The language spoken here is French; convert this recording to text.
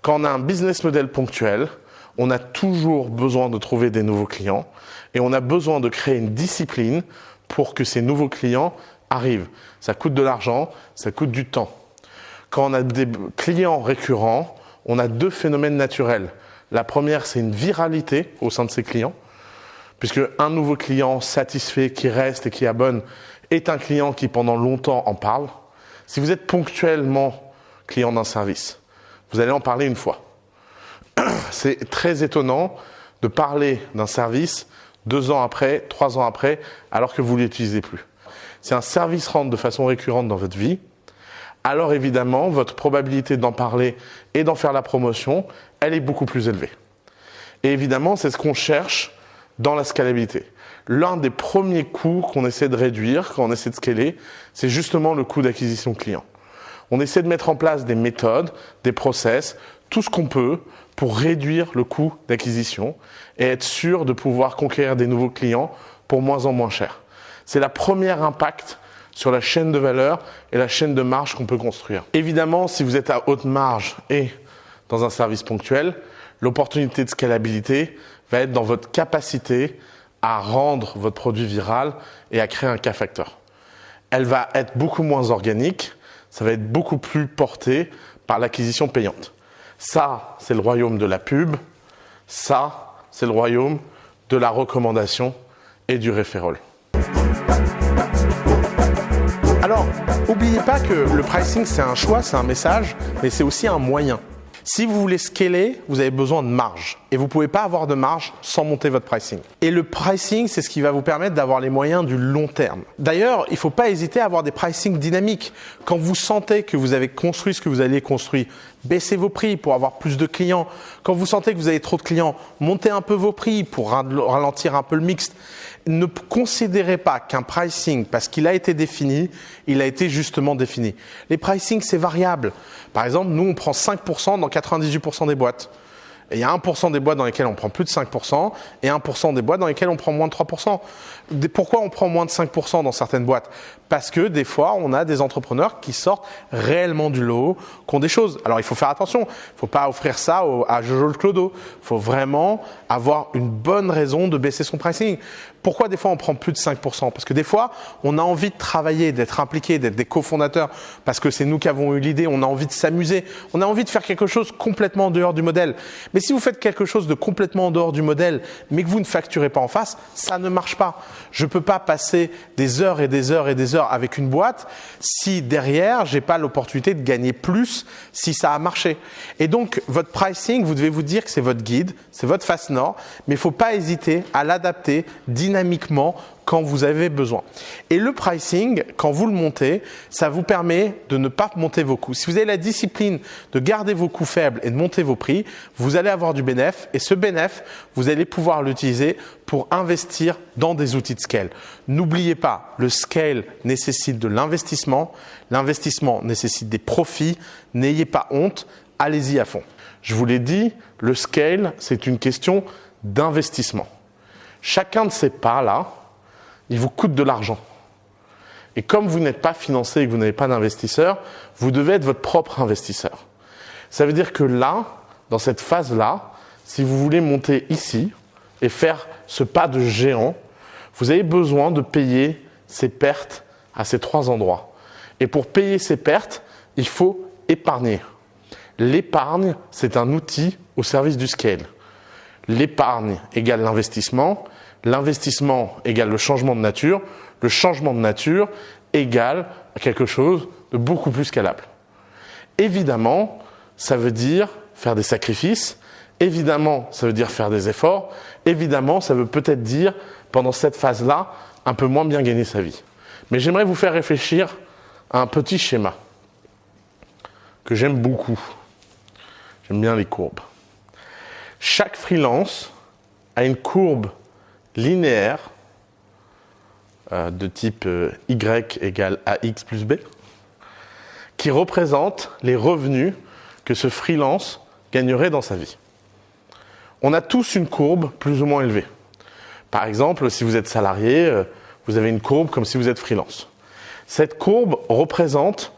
Quand on a un business model ponctuel, on a toujours besoin de trouver des nouveaux clients et on a besoin de créer une discipline pour que ces nouveaux clients arrivent. Ça coûte de l'argent, ça coûte du temps. Quand on a des clients récurrents, on a deux phénomènes naturels. La première, c'est une viralité au sein de ces clients, puisque un nouveau client satisfait, qui reste et qui abonne, est un client qui pendant longtemps en parle. Si vous êtes ponctuellement client d'un service, vous allez en parler une fois. C'est très étonnant de parler d'un service 2 ans après, 3 ans après, alors que vous ne l'utilisez plus. Si un service rentre de façon récurrente dans votre vie, alors évidemment, votre probabilité d'en parler et d'en faire la promotion, elle est beaucoup plus élevée. Et évidemment, c'est ce qu'on cherche dans la scalabilité. L'un des premiers coûts qu'on essaie de réduire quand on essaie de scaler, c'est justement le coût d'acquisition client. On essaie de mettre en place des méthodes, des process, tout ce qu'on peut pour réduire le coût d'acquisition et être sûr de pouvoir conquérir des nouveaux clients pour moins en moins cher. C'est la première impact sur la chaîne de valeur et la chaîne de marge qu'on peut construire. Évidemment, si vous êtes à haute marge et dans un service ponctuel, l'opportunité de scalabilité va être dans votre capacité à rendre votre produit viral et à créer un K-factor. Elle va être beaucoup moins organique, ça va être beaucoup plus porté par l'acquisition payante. Ça, c'est le royaume de la pub. Ça, c'est le royaume de la recommandation et du referral. Alors, n'oubliez pas que le pricing, c'est un choix, c'est un message, mais c'est aussi un moyen. Si vous voulez scaler, vous avez besoin de marge. Et vous ne pouvez pas avoir de marge sans monter votre pricing. Et le pricing, c'est ce qui va vous permettre d'avoir les moyens du long terme. D'ailleurs, il ne faut pas hésiter à avoir des pricing dynamiques. Quand vous sentez que vous avez construit ce que vous allez construire, baissez vos prix pour avoir plus de clients. Quand vous sentez que vous avez trop de clients, montez un peu vos prix pour ralentir un peu le mixte. Ne considérez pas qu'un pricing, parce qu'il a été défini, il a été justement défini. Les pricing, c'est variable. Par exemple, nous, on prend 5% dans 98% des boîtes. Et il y a 1% des boîtes dans lesquelles on prend plus de 5% et 1% des boîtes dans lesquelles on prend moins de 3%. Pourquoi on prend moins de 5% dans certaines boîtes? Parce que des fois, on a des entrepreneurs qui sortent réellement du lot, qui ont des choses. Alors, il faut faire attention. Il ne faut pas offrir ça à Jojo le Clodo. Il faut vraiment avoir une bonne raison de baisser son pricing. Pourquoi des fois on prend plus de 5%? Parce que des fois, on a envie de travailler, d'être impliqué, d'être des cofondateurs, parce que c'est nous qui avons eu l'idée, on a envie de s'amuser, on a envie de faire quelque chose complètement en dehors du modèle. Mais si vous faites quelque chose de complètement en dehors du modèle, mais que vous ne facturez pas en face, ça ne marche pas. Je ne peux pas passer des heures et des heures et des heures avec une boîte si derrière, je n'ai pas l'opportunité de gagner plus si ça a marché. Et donc, votre pricing, vous devez vous dire que c'est votre guide, c'est votre face nord, mais il ne faut pas hésiter à l'adapter dynamiquement quand vous avez besoin. Et le pricing, quand vous le montez, ça vous permet de ne pas monter vos coûts. Si vous avez la discipline de garder vos coûts faibles et de monter vos prix, vous allez avoir du bénéfice et ce bénéfice, vous allez pouvoir l'utiliser pour investir dans des outils de scale. N'oubliez pas, le scale nécessite de l'investissement nécessite des profits. N'ayez pas honte, allez-y à fond. Je vous l'ai dit, le scale, c'est une question d'investissement. Chacun de ces pas-là, il vous coûte de l'argent. Et comme vous n'êtes pas financé et que vous n'avez pas d'investisseur, vous devez être votre propre investisseur. Ça veut dire que là, dans cette phase-là, si vous voulez monter ici et faire ce pas de géant, vous avez besoin de payer ces pertes à ces 3 endroits. Et pour payer ces pertes, il faut épargner. L'épargne, c'est un outil au service du scale. L'épargne égale l'investissement. L'investissement égale le changement de nature. Le changement de nature égale quelque chose de beaucoup plus scalable. Évidemment, ça veut dire faire des sacrifices. Évidemment, ça veut dire faire des efforts. Évidemment, ça veut peut-être dire, pendant cette phase-là, un peu moins bien gagner sa vie. Mais j'aimerais vous faire réfléchir à un petit schéma que j'aime beaucoup. J'aime bien les courbes. Chaque freelance a une courbe linéaire de type Y égale AX plus B qui représente les revenus que ce freelance gagnerait dans sa vie. On a tous une courbe plus ou moins élevée. Par exemple, si vous êtes salarié, vous avez une courbe comme si vous êtes freelance. Cette courbe représente